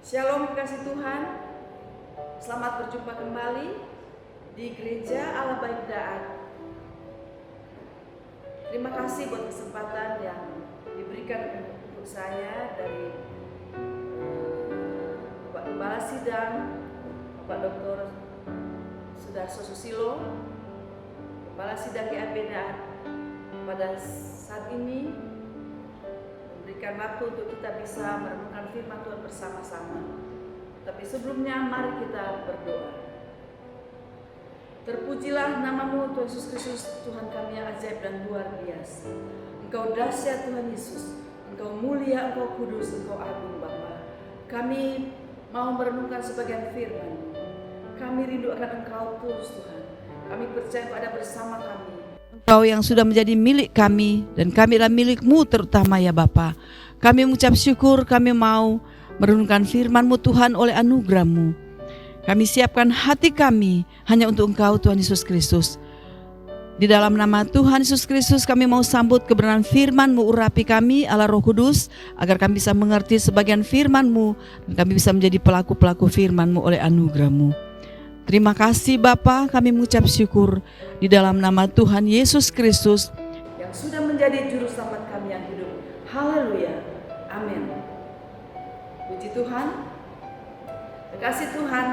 Shalom kekasih Tuhan, selamat berjumpa kembali di Gereja Allah Baik Daat. Terima kasih buat kesempatan yang diberikan untuk saya dari Bapak Gembala Sidang, Bapak Dr. Sudarso Susilo, Kepala Sidang GAP Daat. Pada saat ini memberikan waktu untuk kita bisa merenungkan firman Tuhan bersama-sama. Tapi sebelumnya mari kita berdoa. Terpujilah nama-Mu Tuhan Yesus Kristus, Tuhan kami yang ajaib dan luar biasa. Engkau dahsyat Tuhan Yesus, Engkau mulia, Engkau kudus, Engkau agung Bapa. Kami mau merenungkan sebagian firman. Kami rindu akan Engkau terus Tuhan. Kami percaya Engkau ada bersama kami. Engkau yang sudah menjadi milik kami dan kami adalah milik-Mu terutama ya Bapa. Kami mengucap syukur, kami mau merenungkan firman-Mu Tuhan oleh anugerah-Mu. Kami siapkan hati kami hanya untuk Engkau Tuhan Yesus Kristus. Di dalam nama Tuhan Yesus Kristus kami mau sambut kebenaran firman-Mu, urapi kami Allah Roh Kudus agar kami bisa mengerti sebagian firman-Mu dan kami bisa menjadi pelaku-pelaku firman-Mu oleh anugerah-Mu. Terima kasih Bapa, kami mengucap syukur di dalam nama Tuhan Yesus Kristus yang sudah menjadi juru selamat kami yang hidup. Haleluya, amin. Puji Tuhan. Terkasih Tuhan,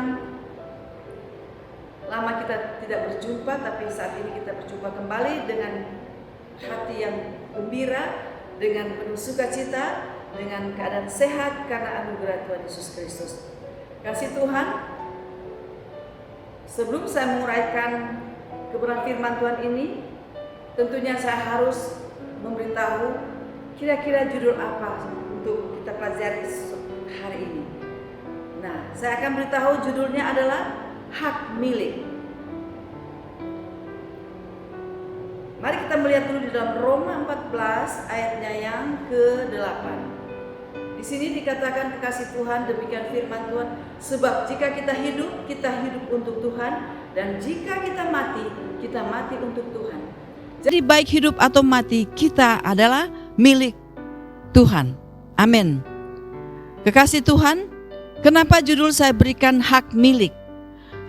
lama kita tidak berjumpa, tapi saat ini kita berjumpa kembali dengan hati yang gembira, dengan penuh sukacita, dengan keadaan sehat karena anugerah Tuhan Yesus Kristus. Kasih Tuhan, sebelum saya menguraikan kebenaran firman Tuhan ini, tentunya saya harus memberitahu kira-kira judul apa untuk kita pelajari hari ini. Nah, saya akan beritahu judulnya adalah hak milik. Mari kita melihat dulu di dalam Roma 14 ayatnya yang ke-8. Di sini dikatakan kekasih Tuhan, demikian firman Tuhan, sebab jika kita hidup untuk Tuhan, dan jika kita mati untuk Tuhan. Jadi baik hidup atau mati, kita adalah milik Tuhan. Amin. Kekasih Tuhan, kenapa judul saya berikan hak milik?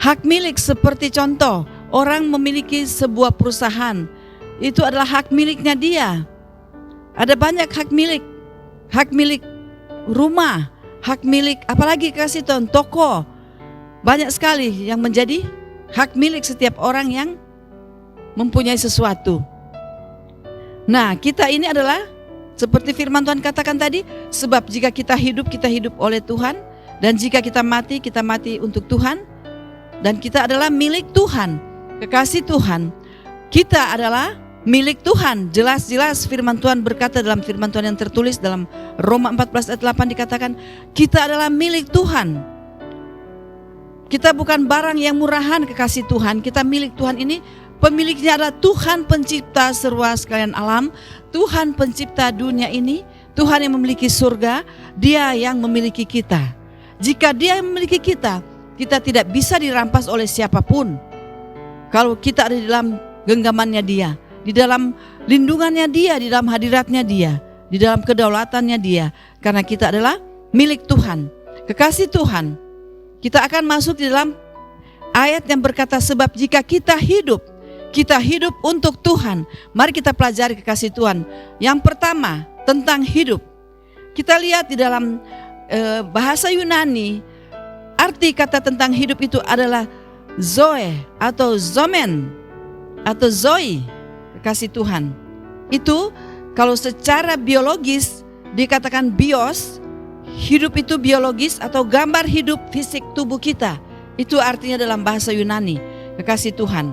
Hak milik seperti contoh, orang memiliki sebuah perusahaan, itu adalah hak miliknya dia. Ada banyak hak milik rumah, hak milik, apalagi kasih Tuhan, toko. Banyak sekali yang menjadi hak milik setiap orang yang mempunyai sesuatu. Nah, kita ini adalah seperti firman Tuhan katakan tadi, sebab jika kita hidup oleh Tuhan, dan jika kita mati untuk Tuhan, dan kita adalah milik Tuhan. Kekasih Tuhan, kita adalah milik Tuhan. Jelas-jelas firman Tuhan berkata dalam firman Tuhan yang tertulis dalam Roma 14 ayat 8 dikatakan, kita adalah milik Tuhan. Kita bukan barang yang murahan kekasih Tuhan. Kita milik Tuhan ini, pemiliknya adalah Tuhan pencipta seluruh sekalian alam, Tuhan pencipta dunia ini, Tuhan yang memiliki surga, Dia yang memiliki kita. Jika Dia yang memiliki kita, kita tidak bisa dirampas oleh siapapun. Kalau kita ada di dalam genggamannya Dia, di dalam lindungannya Dia, di dalam hadiratnya Dia, di dalam kedaulatannya Dia, karena kita adalah milik Tuhan. Kekasih Tuhan, kita akan masuk di dalam ayat yang berkata, sebab jika kita hidup untuk Tuhan. Mari kita pelajari kekasih Tuhan. Yang pertama, tentang hidup. Kita lihat di dalam bahasa Yunani, arti kata tentang hidup itu adalah zoe atau zomen atau zoe. Kasih Tuhan. Itu kalau secara biologis dikatakan bios, hidup itu biologis atau gambar hidup fisik tubuh kita. Itu artinya dalam bahasa Yunani, kekasih Tuhan.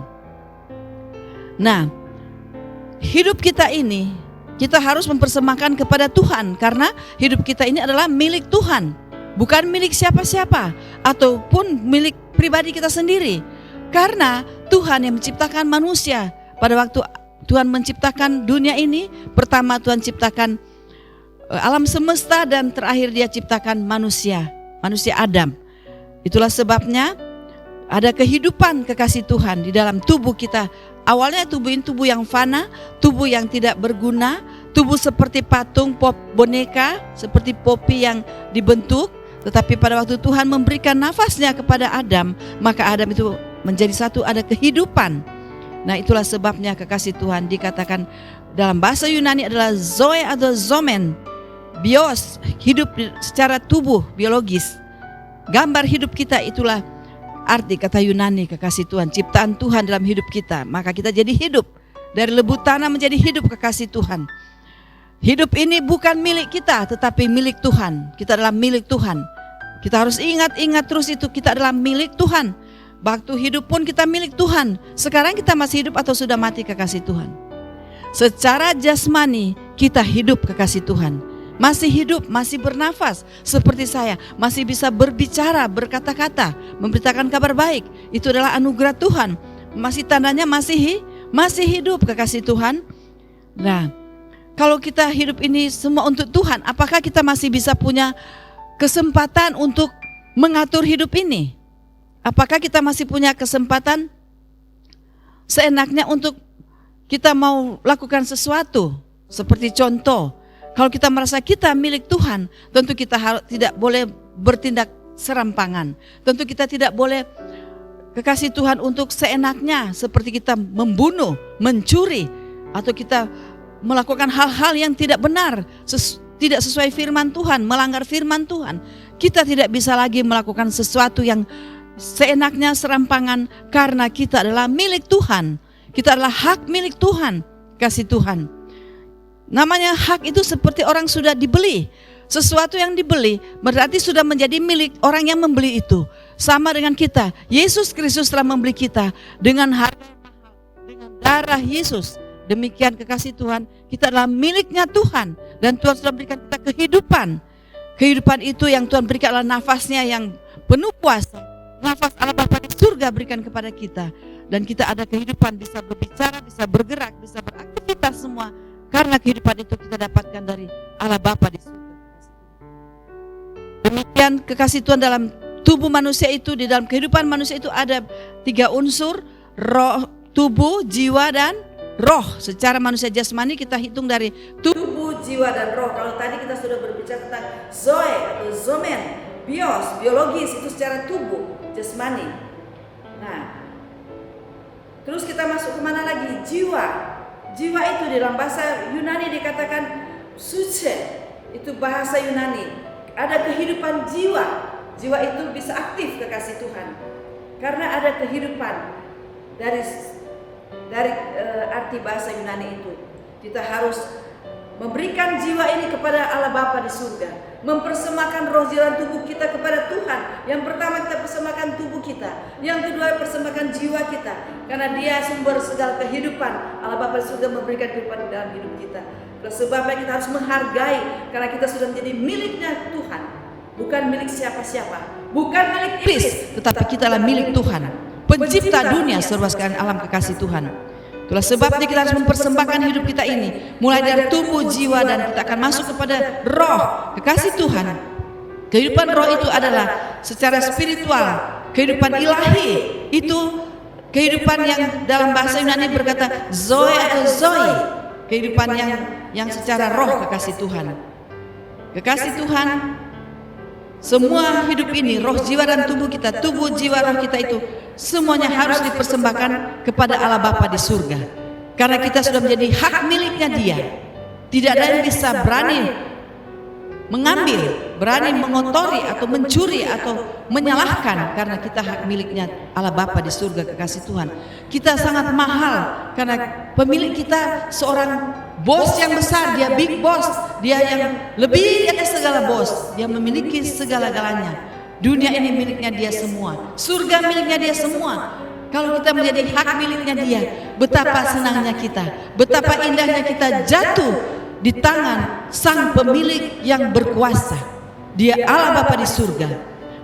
Nah, hidup kita ini kita harus mempersembahkan kepada Tuhan, karena hidup kita ini adalah milik Tuhan, bukan milik siapa-siapa ataupun milik pribadi kita sendiri. Karena Tuhan yang menciptakan manusia. Pada waktu Tuhan menciptakan dunia ini, pertama Tuhan ciptakan alam semesta dan terakhir Dia ciptakan manusia Adam. Itulah sebabnya ada kehidupan kekasih Tuhan di dalam tubuh kita. Awalnya tubuh ini tubuh yang fana, tubuh yang tidak berguna, tubuh seperti patung, boneka, seperti popi yang dibentuk. Tetapi pada waktu Tuhan memberikan nafasnya kepada Adam, maka Adam itu menjadi satu, ada kehidupan. Nah, itulah sebabnya kekasih Tuhan dikatakan dalam bahasa Yunani adalah zoe atau zomen. Bios, hidup secara tubuh, biologis. Gambar hidup kita, itulah arti kata Yunani kekasih Tuhan, ciptaan Tuhan dalam hidup kita. Maka kita jadi hidup, dari lebu tanah menjadi hidup kekasih Tuhan. Hidup ini bukan milik kita, tetapi milik Tuhan. Kita adalah milik Tuhan. Kita harus ingat terus itu, kita adalah milik Tuhan. Waktu hidup pun kita milik Tuhan. Sekarang kita masih hidup atau sudah mati kekasih Tuhan? Secara jasmani kita hidup kekasih Tuhan. Masih hidup, masih bernafas. Seperti saya, masih bisa berbicara, berkata-kata, memberitakan kabar baik. Itu adalah anugerah Tuhan. Masih tandanya masih hidup kekasih Tuhan. Nah, kalau kita hidup ini semua untuk Tuhan, apakah kita masih bisa punya kesempatan untuk mengatur hidup ini? Apakah kita masih punya kesempatan seenaknya untuk kita mau lakukan sesuatu? Seperti contoh, kalau kita merasa kita milik Tuhan, tentu kita tidak boleh bertindak serampangan. Tentu kita tidak boleh kekasih Tuhan untuk seenaknya, seperti kita membunuh, mencuri, atau kita melakukan hal-hal yang tidak benar, tidak sesuai firman Tuhan, melanggar firman Tuhan. Kita tidak bisa lagi melakukan sesuatu yang seenaknya, serampangan, karena kita adalah milik Tuhan. Kita adalah hak milik Tuhan, kasih Tuhan. Namanya hak itu seperti orang sudah dibeli. Sesuatu yang dibeli berarti sudah menjadi milik orang yang membeli itu. Sama dengan kita, Yesus Kristus telah membeli kita dengan harga mahal, dengan darah Yesus. Demikian kekasih Tuhan, kita adalah miliknya Tuhan. Dan Tuhan sudah berikan kita kehidupan. Kehidupan itu yang Tuhan berikan adalah nafasnya yang penuh kuasa. Nafas Allah Bapa di surga berikan kepada kita. Dan kita ada kehidupan, bisa berbicara, bisa bergerak, bisa beraktivitas semua. Karena kehidupan itu kita dapatkan dari Allah Bapa di surga. Demikian kekasih Tuhan dalam tubuh manusia itu, di dalam kehidupan manusia itu ada 3 unsur, roh, tubuh, jiwa, dan roh. Secara manusia jasmani kita hitung dari tubuh, jiwa, dan roh. Kalau tadi kita sudah berbicara tentang zoe atau zomen, bios, biologis, itu secara tubuh, jasmani. Nah, terus kita masuk kemana lagi? Jiwa. Jiwa itu di dalam bahasa Yunani dikatakan suce. Itu bahasa Yunani. Ada kehidupan jiwa. Jiwa itu bisa aktif kekasih Tuhan. Karena ada kehidupan dari arti bahasa Yunani itu. Kita harus memberikan jiwa ini kepada Allah Bapa di surga. Mempersembahkan roh, jiwa, dan tubuh kita kepada Tuhan. Yang pertama kita persembahkan tubuh kita. Yang kedua persembahkan jiwa kita. Karena Dia sumber segala kehidupan. Allah Bapa di surga memberikan kehidupan dalam hidup kita. Sebabnya kita harus menghargai. Karena kita sudah menjadi miliknya Tuhan. Bukan milik siapa-siapa. Bukan milik iblis. Tetapi kita adalah milik Tuhan. Pencipta dunia serba sekalian alam kekasih Tuhan. Itulah sebabnya kita harus mempersembahkan hidup kita ini. Mulai dari tubuh, jiwa, dan kita akan masuk kepada roh, kekasih Tuhan. Kehidupan roh itu adalah secara spiritual. Kehidupan ilahi itu kehidupan yang dalam bahasa Yunani berkata zoe atau zoe. Kehidupan yang secara roh kekasih Tuhan. Kekasih Tuhan, semua hidup ini, roh, jiwa, dan tubuh kita, tubuh, jiwa, roh kita itu semuanya harus dipersembahkan kepada Allah Bapa di surga. Karena kita sudah menjadi hak miliknya Dia. Tidak ada yang bisa berani mengambil, berani mengotori atau mencuri atau menyalahkan, karena kita hak miliknya Allah Bapa di surga kekasih Tuhan. Kita sangat mahal karena pemilik kita seorang bos yang besar, Dia big boss, Dia yang lebih dari segala bos, Dia memiliki segala-galanya. Dunia ini miliknya Dia semua, surga miliknya Dia semua. Kalau kita menjadi hak miliknya Dia, betapa senangnya kita, betapa indahnya kita jatuh di tangan Sang Pemilik yang berkuasa. Dia Allah Bapa di surga.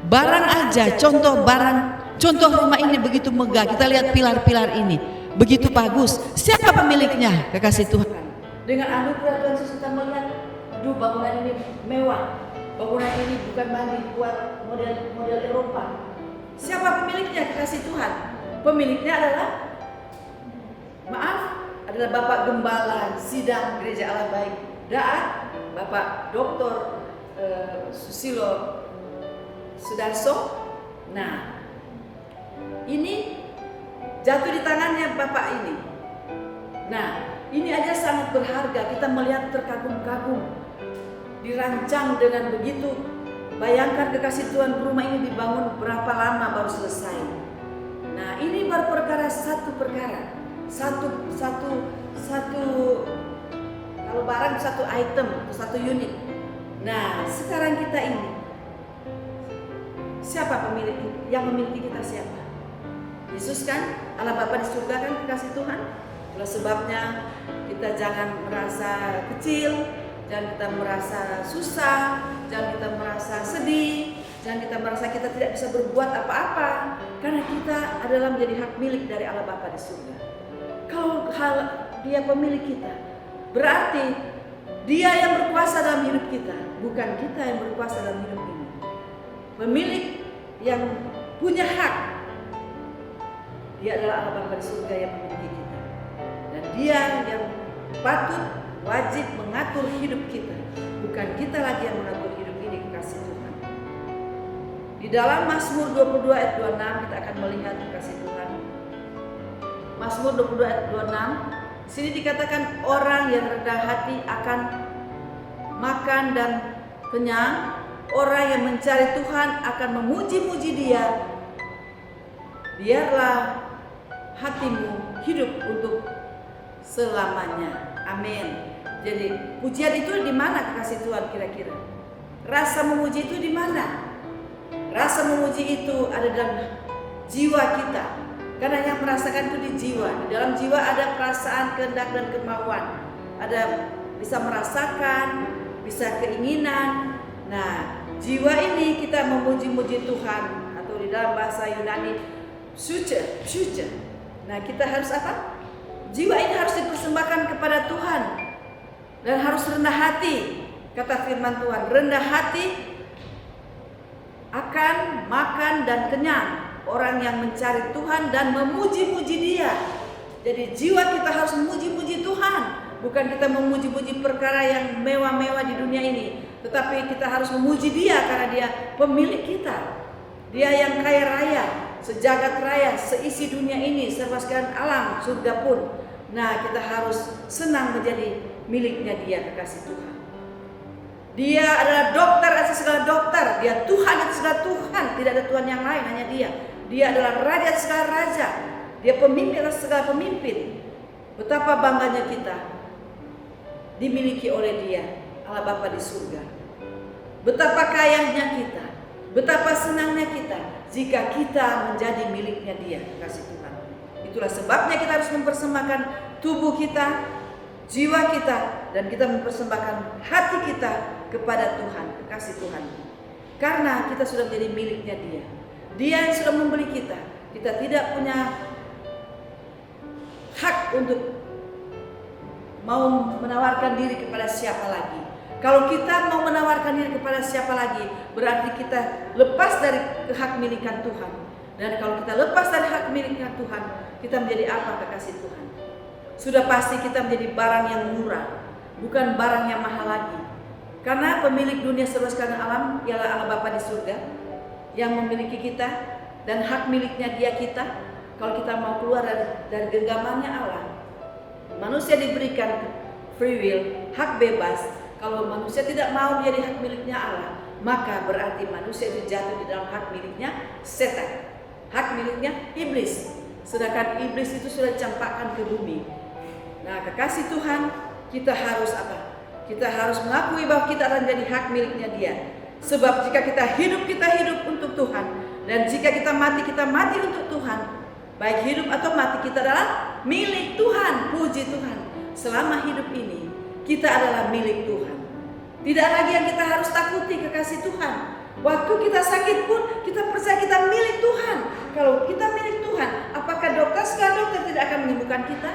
Barang aja, contoh rumah ini begitu megah. Kita lihat pilar-pilar ini, begitu bagus. Siapa pemiliknya? Kekasih Tuhan. Dengan anugerah Tuhan Yesus kita melihat, bangunan ini mewah. Bangunan ini bukan dibuat model Eropa. Siapa pemiliknya? Kekasih Tuhan. Pemiliknya adalah adalah Bapak Gembala Sidang Gereja Allah Baik Daat, Bapak Dr. Susilo Sudarso. Nah, ini jatuh di tangannya Bapak ini. Nah, ini aja sangat berharga. Kita melihat terkagum-kagum, dirancang dengan begitu. Bayangkan kekasih Tuhan, rumah ini dibangun berapa lama baru selesai. Nah, ini baru perkara, satu kalau barang satu item, satu unit. Nah, sekarang kita ini, siapa pemilik yang memiliki kita? Siapa? Yesus kan, Allah Bapa di surga kan, kekasih Tuhan. Itulah sebabnya kita jangan merasa kecil, jangan kita merasa susah, jangan kita merasa sedih, jangan kita merasa kita tidak bisa berbuat apa-apa, karena kita adalah menjadi hak milik dari Allah Bapa di surga. Kalau Dia pemilik kita, berarti Dia yang berkuasa dalam hidup kita, bukan kita yang berkuasa dalam hidup ini. Pemilik yang punya hak, Dia adalah Allah Bapa di surga yang memiliki kita. Dan Dia yang patut, wajib mengatur hidup kita, bukan kita lagi yang mengatur hidup ini, kekasih Tuhan. Di dalam Mazmur 22 ayat 26 kita akan melihat kekasih Tuhan. Mazmur 22 ayat 26, di sini dikatakan orang yang rendah hati akan makan dan kenyang, orang yang mencari Tuhan akan memuji-muji Dia. Biarlah hatimu hidup untuk selamanya. Amin. Jadi pujian itu di mana, kekasih Tuhan, kira-kira? Rasa memuji itu di mana? Rasa memuji itu ada dalam jiwa kita. Karena yang merasakan itu di jiwa. Di dalam jiwa ada perasaan, kehendak dan kemauan. Ada bisa merasakan, bisa keinginan. Nah, jiwa ini kita memuji-muji Tuhan, atau di dalam bahasa Yunani suce. Nah, kita harus apa? Jiwa ini harus dipersembahkan kepada Tuhan dan harus rendah hati. Kata firman Tuhan, rendah hati akan makan dan kenyang, orang yang mencari Tuhan dan memuji-muji Dia. Jadi jiwa kita harus memuji-muji Tuhan, bukan kita memuji-muji perkara yang mewah-mewah di dunia ini, tetapi kita harus memuji Dia karena Dia pemilik kita. Dia yang kaya raya, sejagat raya, seisi dunia ini, serba sekalian alam, surga pun. Nah, kita harus senang menjadi miliknya Dia, kekasih Tuhan. Dia adalah dokter atas segala dokter, Dia Tuhan atas segala Tuhan, tidak ada Tuhan yang lain, hanya Dia. Dia adalah raja atas segala raja, Dia pemimpin atas segala pemimpin. Betapa bangganya kita dimiliki oleh Dia, Allah Bapa di surga. Betapa kayanya kita, betapa senangnya kita jika kita menjadi miliknya Dia, kekasih Tuhan. Itulah sebabnya kita harus mempersembahkan tubuh kita, jiwa kita, dan kita mempersembahkan hati kita kepada Tuhan, kekasih Tuhan. Karena kita sudah menjadi miliknya Dia. Dia yang sudah membeli kita. Kita tidak punya hak untuk mau menawarkan diri kepada siapa lagi. Kalau kita mau menawarkan diri kepada siapa lagi, berarti kita lepas dari kehakmilikan Tuhan. Dan kalau kita lepas dari hak miliknya Tuhan, kita menjadi apa, kekasih Tuhan? Sudah pasti kita menjadi barang yang murah, bukan barang yang mahal lagi. Karena pemilik dunia serba sekalian alam ialah Allah Bapa di surga yang memiliki kita, dan hak miliknya Dia kita. Kalau kita mau keluar dari genggamannya Allah, manusia diberikan free will, hak bebas. Kalau manusia tidak mau menjadi hak miliknya Allah, maka berarti manusia itu jatuh di dalam hak miliknya setan, hak miliknya iblis. Sedangkan iblis itu sudah dicampakkan ke bumi. Nah, kekasih Tuhan, kita harus apa? Kita harus mengakui bahwa kita akan menjadi hak miliknya Dia. Sebab jika kita hidup untuk Tuhan, dan jika kita mati untuk Tuhan. Baik hidup atau mati, kita adalah milik Tuhan. Puji Tuhan, selama hidup ini kita adalah milik Tuhan. Tidak lagi yang kita harus takuti, kekasih Tuhan. Waktu kita sakit pun kita percaya kita milik Tuhan. Kalau kita milik Tuhan, apakah segala dokter tidak akan menyembuhkan kita?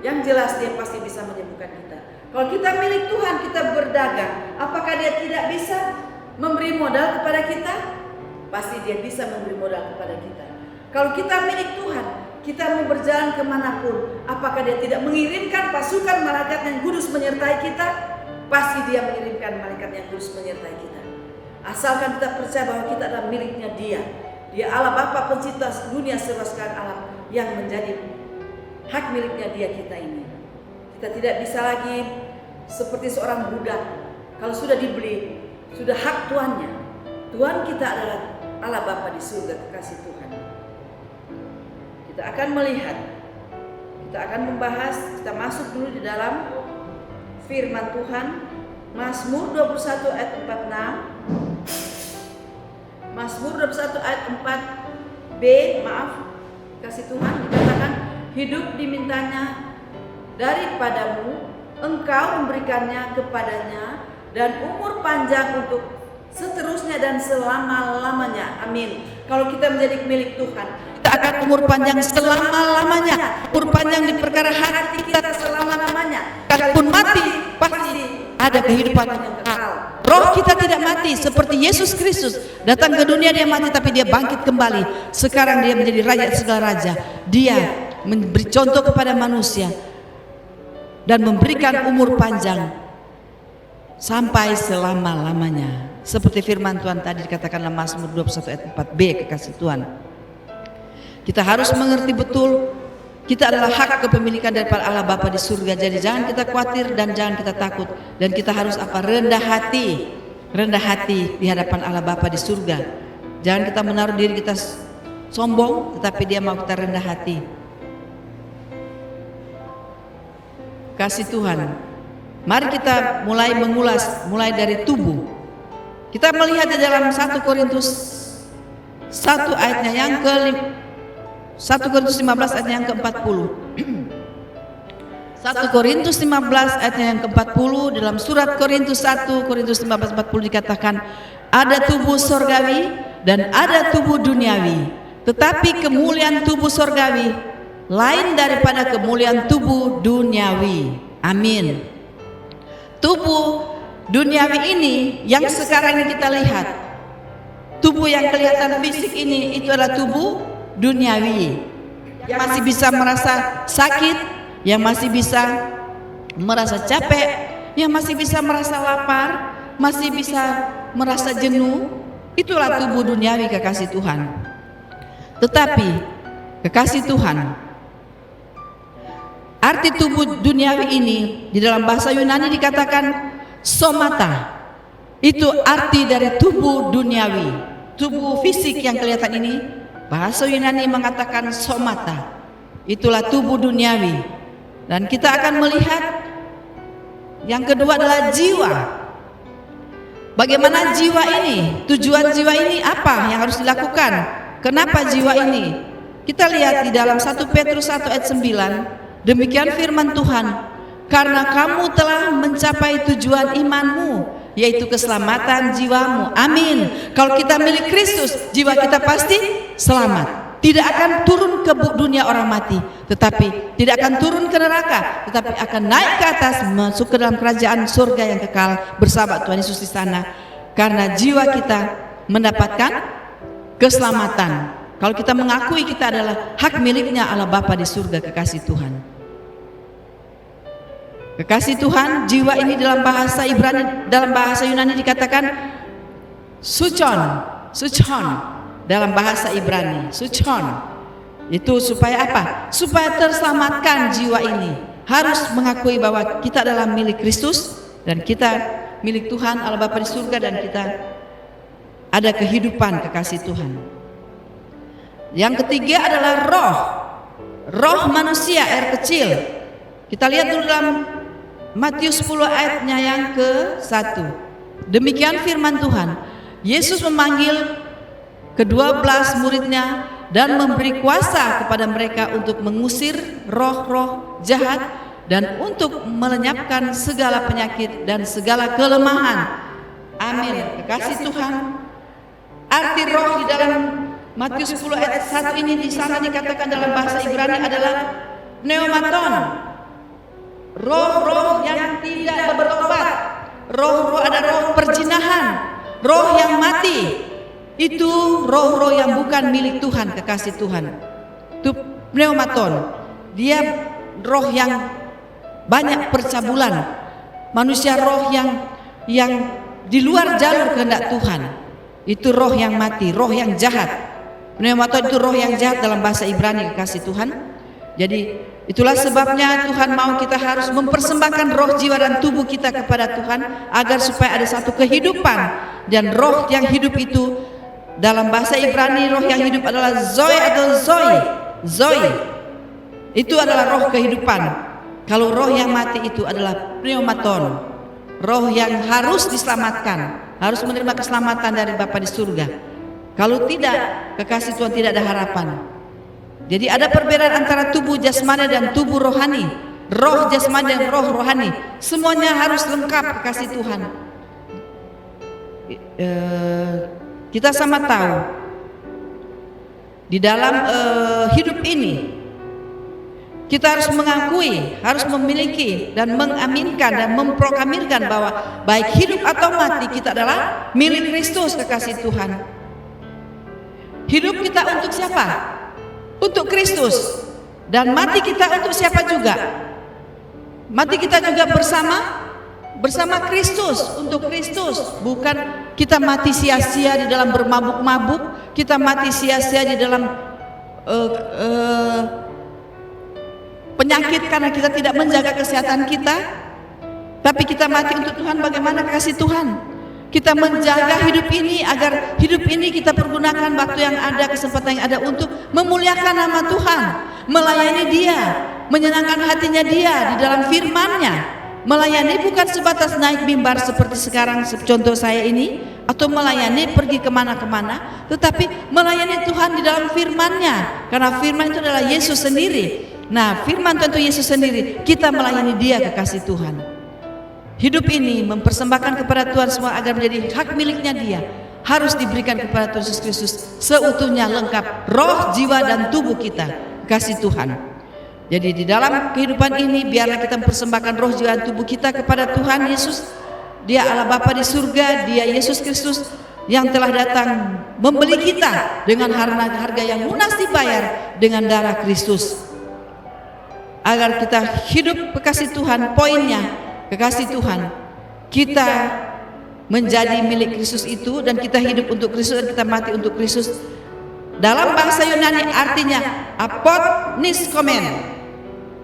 Yang jelas Dia pasti bisa menyembuhkan kita. Kalau kita milik Tuhan, kita berdagang, apakah Dia tidak bisa memberi modal kepada kita? Pasti Dia bisa memberi modal kepada kita. Kalau kita milik Tuhan, kita mau berjalan kemanapun, apakah Dia tidak mengirimkan pasukan malaikat yang kudus menyertai kita? Pasti Dia mengirimkan malaikat yang kudus menyertai kita. Asalkan kita percaya bahwa kita adalah miliknya Dia. Dia Allah Bapa pencipta dunia serba sekalian alam yang menjadi hak miliknya Dia kita ini. Kita tidak bisa lagi seperti seorang budak. Kalau sudah dibeli, sudah hak tuannya. Tuhan kita adalah Allah Bapa di surga, kekasih Tuhan. Kita akan melihat, kita akan membahas, kita masuk dulu di dalam firman Tuhan. Mazmur 21 ayat 46. Mazmur 21 ayat 4b, kasih Tuhan dikatakan, hidup dimintanya daripadamu, engkau memberikannya kepadanya, dan umur panjang untuk seterusnya dan selama-lamanya. Amin. Kalau kita menjadi milik Tuhan, kita akan umur panjang selama-lamanya. Umur panjang di perkara hati kita selama-lamanya. Kalaupun mati, pasti ada kehidupan yang kekal. Roh kita tidak mati seperti Yesus Kristus. Datang ke dunia dia mati, tapi dia bangkit kembali. Sekarang dia menjadi raja segala raja. Dia memberi contoh kepada manusia dan memberikan umur panjang sampai selama-lamanya. Seperti firman Tuhan tadi dikatakan dalam Mazmur 21 ayat 4b, kekasih Tuhan. Kita harus mengerti betul kita adalah hak kepemilikan daripada Allah Bapa di surga. Jadi jangan kita khawatir dan jangan kita takut. Dan kita harus apa? Rendah hati. Rendah hati di hadapan Allah Bapa di surga. Jangan kita menaruh diri kita sombong, tetapi Dia mau kita rendah hati. Kasih Tuhan. Mari kita mulai mengulas, mulai dari tubuh. Kita melihat di dalam 1 Korintus 1 ayatnya yang ke 1 Korintus 15 ayatnya yang ke-40. 1 Korintus 15 ayatnya yang ke-40, dalam surat Korintus 1 Korintus 15:40 dikatakan, ada tubuh sorgawi dan ada tubuh duniawi, tetapi kemuliaan tubuh sorgawi lain daripada kemuliaan tubuh duniawi. Amin. Tubuh duniawi ini yang sekarang ini kita lihat, tubuh yang kelihatan fisik ini, itu adalah tubuh duniawi, yang masih bisa merasa sakit, yang masih bisa merasa capek, yang masih bisa merasa lapar, masih bisa merasa jenuh. Itulah tubuh duniawi, kekasih Tuhan. Tetapi kekasih Tuhan, arti tubuh duniawi ini di dalam bahasa Yunani dikatakan somata. Itu arti dari tubuh duniawi, tubuh fisik yang kelihatan ini. Bahasa Yunani mengatakan somata. Itulah tubuh duniawi. Dan kita akan melihat yang kedua adalah jiwa. Bagaimana jiwa ini? Tujuan jiwa ini apa yang harus dilakukan? Kenapa jiwa ini? Kita lihat di dalam 1 Petrus 1 ayat 9. Demikian firman Tuhan, karena kamu telah mencapai tujuan imanmu, yaitu keselamatan jiwamu. Amin. Kalau kita milik Kristus, jiwa kita pasti selamat. Tidak akan turun ke dunia orang mati, tetapi tidak akan turun ke neraka, tetapi akan naik ke atas, masuk ke dalam kerajaan surga yang kekal bersama Tuhan Yesus di sana. Karena jiwa kita mendapatkan keselamatan. Kalau kita mengakui kita adalah hak miliknya Allah Bapa di surga, kekasih Tuhan. Kekasih Tuhan, jiwa ini dalam bahasa Ibrani, dalam bahasa Yunani dikatakan suchon, suchon. Dalam bahasa Ibrani, suchon. Itu supaya apa? Supaya terselamatkan jiwa ini. Harus mengakui bahwa kita adalah milik Kristus dan kita milik Tuhan Allah Bapa di surga, dan kita ada kehidupan, kekasih Tuhan. Yang ketiga adalah roh. Roh manusia, air kecil. Kita lihat dulu dalam Matius 10 ayatnya yang ke-1. Demikian firman Tuhan. Yesus memanggil ke-12 muridnya dan memberi kuasa kepada mereka untuk mengusir roh-roh jahat dan untuk melenyapkan segala penyakit dan segala kelemahan. Amin. Kekasih Tuhan, arti roh di dalam Matius 10 ayat 1 ini di sana dikatakan dalam bahasa Ibrani adalah pneumaton. Roh-roh yang tidak bertobat. Roh-roh ada roh perjinahan, roh yang mati. Itu roh-roh yang bukan milik Tuhan, kekasih Tuhan. Itu pneumaton. Dia roh yang banyak percabulan. Manusia roh yang di luar jalur kehendak Tuhan, itu roh yang mati, roh yang jahat. Pneumaton itu roh yang jahat dalam bahasa Ibrani, kekasih Tuhan. Jadi itulah sebabnya Tuhan mau kita harus mempersembahkan roh, jiwa dan tubuh kita kepada Tuhan, agar supaya ada satu kehidupan. Dan roh yang hidup itu dalam bahasa Ibrani, roh yang hidup adalah zoe atau zoe. Zoe itu adalah roh kehidupan. Kalau roh yang mati itu adalah pneumaton, roh yang harus diselamatkan, harus menerima keselamatan dari Bapa di surga. Kalau tidak, kekasih Tuhan, tidak ada harapan. Jadi ada perbedaan antara tubuh jasmani dan tubuh rohani. Roh jasmani dan roh rohani, semuanya harus lengkap, kekasih Tuhan. Kita sama tahu di dalam hidup ini kita harus mengakui, harus memiliki dan mengaminkan dan memproklamirkan bahwa baik hidup atau mati kita adalah milik Kristus, kekasih Tuhan. Hidup kita untuk siapa? Untuk Kristus. Dan mati kita untuk siapa juga? Mati kita juga bersama Kristus, untuk Kristus. Bukan kita mati sia-sia di dalam bermabuk-mabuk, kita mati sia-sia di dalam penyakit karena kita tidak menjaga kesehatan kita. Tapi kita mati untuk Tuhan. Bagaimana, kasih Tuhan? Kita menjaga hidup ini agar hidup ini kita pergunakan waktu yang ada, kesempatan yang ada untuk memuliakan nama Tuhan, melayani Dia, menyenangkan hatinya Dia di dalam firman-Nya. Melayani bukan sebatas naik mimbar seperti sekarang contoh saya ini, atau melayani pergi kemana-kemana, tetapi melayani Tuhan di dalam firman-Nya, karena firman itu adalah Yesus sendiri. Nah, firman tentu Yesus sendiri, kita melayani Dia, kekasih Tuhan. Hidup ini mempersembahkan kepada Tuhan semua agar menjadi hak miliknya Dia, harus diberikan kepada Tuhan Yesus Kristus seutuhnya, lengkap, roh, jiwa dan tubuh kita, kasih Tuhan. Jadi di dalam kehidupan ini biarlah kita mempersembahkan roh, jiwa dan tubuh kita kepada Tuhan Yesus. Dia Allah Bapa di surga, Dia Yesus Kristus yang telah datang membeli kita dengan harga yang lunas dibayar dengan darah Kristus, agar kita hidup, kekasih Tuhan. Poinnya, kekasih Tuhan, kita menjadi milik Kristus itu, dan kita hidup untuk Kristus dan kita mati untuk Kristus. Dalam bahasa Yunani artinya apotniskomen.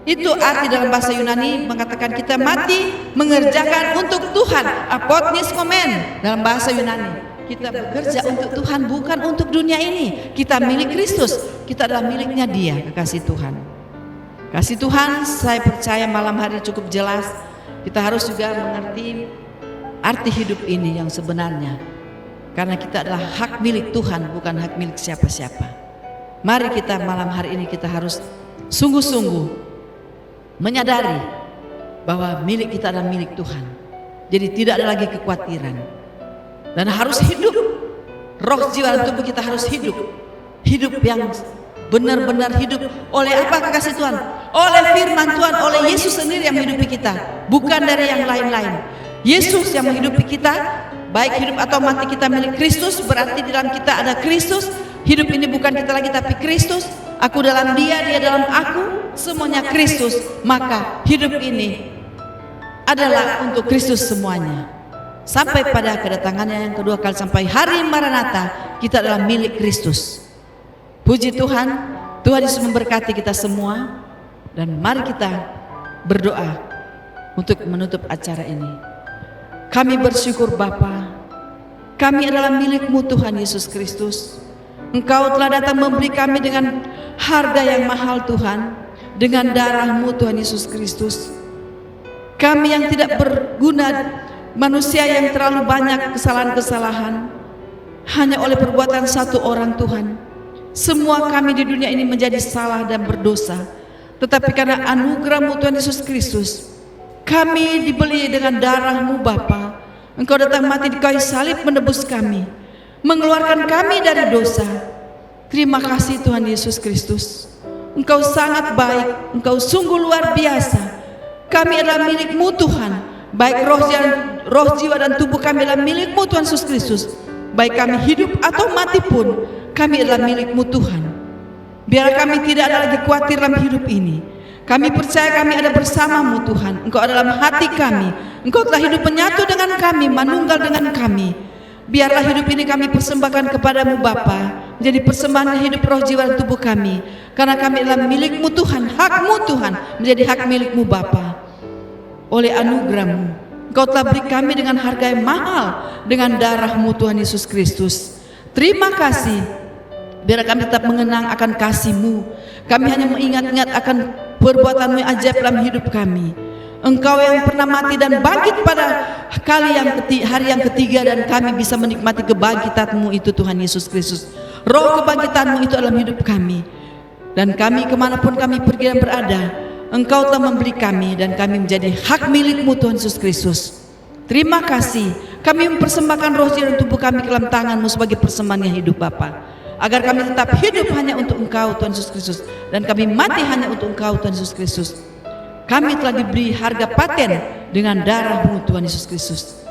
Itu arti dalam bahasa Yunani mengatakan kita mati mengerjakan untuk Tuhan. Apotniskomen dalam bahasa Yunani. Kita bekerja untuk Tuhan, bukan untuk dunia ini. Kita milik Kristus, kita adalah miliknya Dia, kekasih Tuhan. Kasih Tuhan, saya percaya malam hari cukup jelas. Kita harus juga mengerti arti hidup ini yang sebenarnya, karena kita adalah hak milik Tuhan, bukan hak milik siapa-siapa. Mari kita malam hari ini kita harus sungguh-sungguh menyadari bahwa milik kita adalah milik Tuhan. Jadi tidak ada lagi kekhawatiran, dan harus hidup. Roh, jiwa dan tubuh kita harus hidup yang benar-benar hidup. Oleh apa, kekasih Tuhan? Oleh firman Tuhan, oleh Yesus sendiri yang menghidupi kita, bukan dari yang lain-lain. Yesus yang menghidupi kita, baik hidup atau mati kita milik Kristus. Berarti di dalam kita ada Kristus. Hidup ini bukan kita lagi tapi Kristus. Aku dalam Dia, Dia dalam aku, semuanya Kristus. Maka hidup ini adalah untuk Kristus semuanya, sampai pada kedatangannya yang kedua kali, sampai hari Maranatha kita adalah milik Kristus. Puji Tuhan, Tuhan Yesus memberkati kita semua. Dan mari kita berdoa untuk menutup acara ini. Kami bersyukur Bapa, kami adalah milik-Mu Tuhan Yesus Kristus. Engkau telah datang membeli kami dengan harga yang mahal Tuhan, dengan darah-Mu Tuhan Yesus Kristus. Kami yang tidak berguna, manusia yang terlalu banyak kesalahan-kesalahan, hanya oleh perbuatan satu orang Tuhan. Semua kami di dunia ini menjadi salah dan berdosa. Tetapi karena anugerah-Mu Tuhan Yesus Kristus, kami dibeli dengan darah-Mu Bapa. Engkau datang mati di kayu salib menebus kami, mengeluarkan kami dari dosa. Terima kasih Tuhan Yesus Kristus. Engkau sangat baik, Engkau sungguh luar biasa. Kami adalah milik-Mu Tuhan. Baik roh, jiwa dan tubuh kami adalah milik-Mu Tuhan Yesus Kristus. Baik kami hidup atau mati pun, kami adalah milik-Mu Tuhan. Biar kami tidak ada lagi khawatir dalam hidup ini. Kami percaya kami ada bersama-Mu Tuhan. Engkau dalam hati kami, Engkau telah hidup menyatu dengan kami, manunggal dengan kami. Biarlah hidup ini kami persembahkan kepadamu Bapa, menjadi persembahan hidup roh jiwa dan tubuh kami, karena kami adalah milikmu Tuhan, hakmu Tuhan, menjadi hak milikmu Bapa. Oleh anugerahmu, Engkau telah beri kami dengan harga yang mahal, dengan darahmu Tuhan Yesus Kristus. Terima kasih. Biar kami tetap mengenang akan kasih-Mu. Kami hanya mengingat-ingat akan perbuatan-Mu yang ajaib dalam hidup kami. Engkau yang pernah mati dan bangkit pada hari yang ketiga, dan kami bisa menikmati kebangkitan-Mu itu Tuhan Yesus Kristus. Roh kebangkitan-Mu itu dalam hidup kami. Dan kami kemanapun kami pergi dan berada, Engkau telah memberi kami, dan kami menjadi hak milik-Mu Tuhan Yesus Kristus. Terima kasih. Kami mempersembahkan roh jiwa dan tubuh kami ke dalam tangan-Mu sebagai persembahan yang hidup Bapa, agar kami tetap hidup hanya untuk Engkau Tuhan Yesus Kristus, dan kami mati hanya untuk Engkau Tuhan Yesus Kristus. Kami telah diberi harga paten dengan darah-Mu Tuhan Yesus Kristus,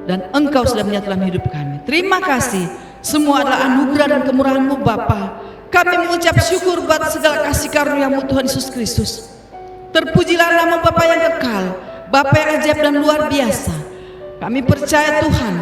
dan Engkau sudah menyatu dalam hidup kami. Terima kasih. Semua adalah anugerah dan kemurahan-Mu Bapa. Kami mengucap syukur buat segala kasih karunia-Mu Tuhan Yesus Kristus. Terpujilah nama Bapa yang kekal, Bapa yang ajaib dan luar biasa. Kami percaya Tuhan,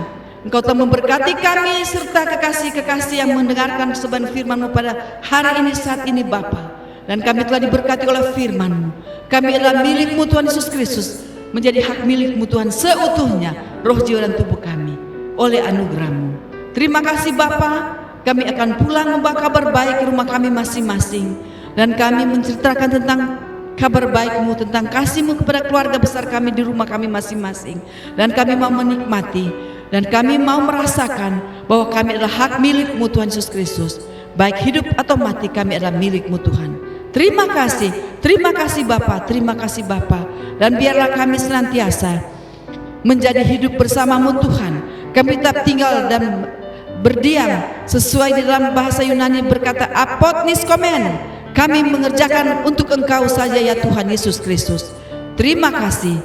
Engkau telah memberkati kami serta kekasih-kekasih yang mendengarkan persembahan firman-Mu pada hari ini, saat ini Bapa. Dan kami telah diberkati oleh firman-Mu. Kami adalah milik-Mu Tuhan Yesus Kristus, menjadi hak milik-Mu Tuhan seutuhnya, roh jiwa dan tubuh kami, oleh anugerah-Mu. Terima kasih Bapa. Kami akan pulang membawa kabar baik ke rumah kami masing-masing, dan kami menceritakan tentang kabar baik-Mu, tentang kasih-Mu kepada keluarga besar kami di rumah kami masing-masing. Dan kami mau menikmati, dan kami mau merasakan bahwa kami adalah hak milik-Mu Tuhan Yesus Kristus. Baik hidup atau mati, kami adalah milik-Mu Tuhan. Terima kasih Bapa, terima kasih Bapa. Dan biarlah kami senantiasa menjadi hidup bersama-Mu Tuhan. Kami tetap tinggal dan berdiam sesuai di dalam bahasa Yunani berkata apotniskomen. Kami mengerjakan untuk Engkau saja ya Tuhan Yesus Kristus. Terima kasih.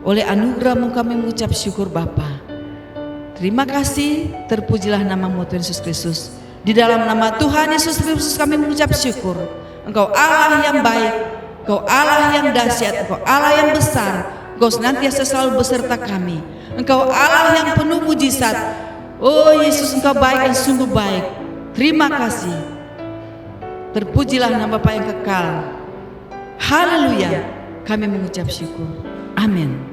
Oleh anugerah-Mu kami mengucap syukur Bapa. Terima kasih. Terpujilah nama-Mu Tuhan Yesus Kristus. Di dalam nama Tuhan Yesus Kristus kami mengucap syukur. Engkau Allah yang baik, Engkau Allah yang dahsyat, Engkau Allah yang besar. Engkau senantiasa selalu beserta kami. Engkau Allah yang penuh mujizat. Oh Yesus, Engkau baik dan sungguh baik. Terima kasih. Terpujilah nama Bapa yang kekal. Haleluya. Kami mengucap syukur. Amin.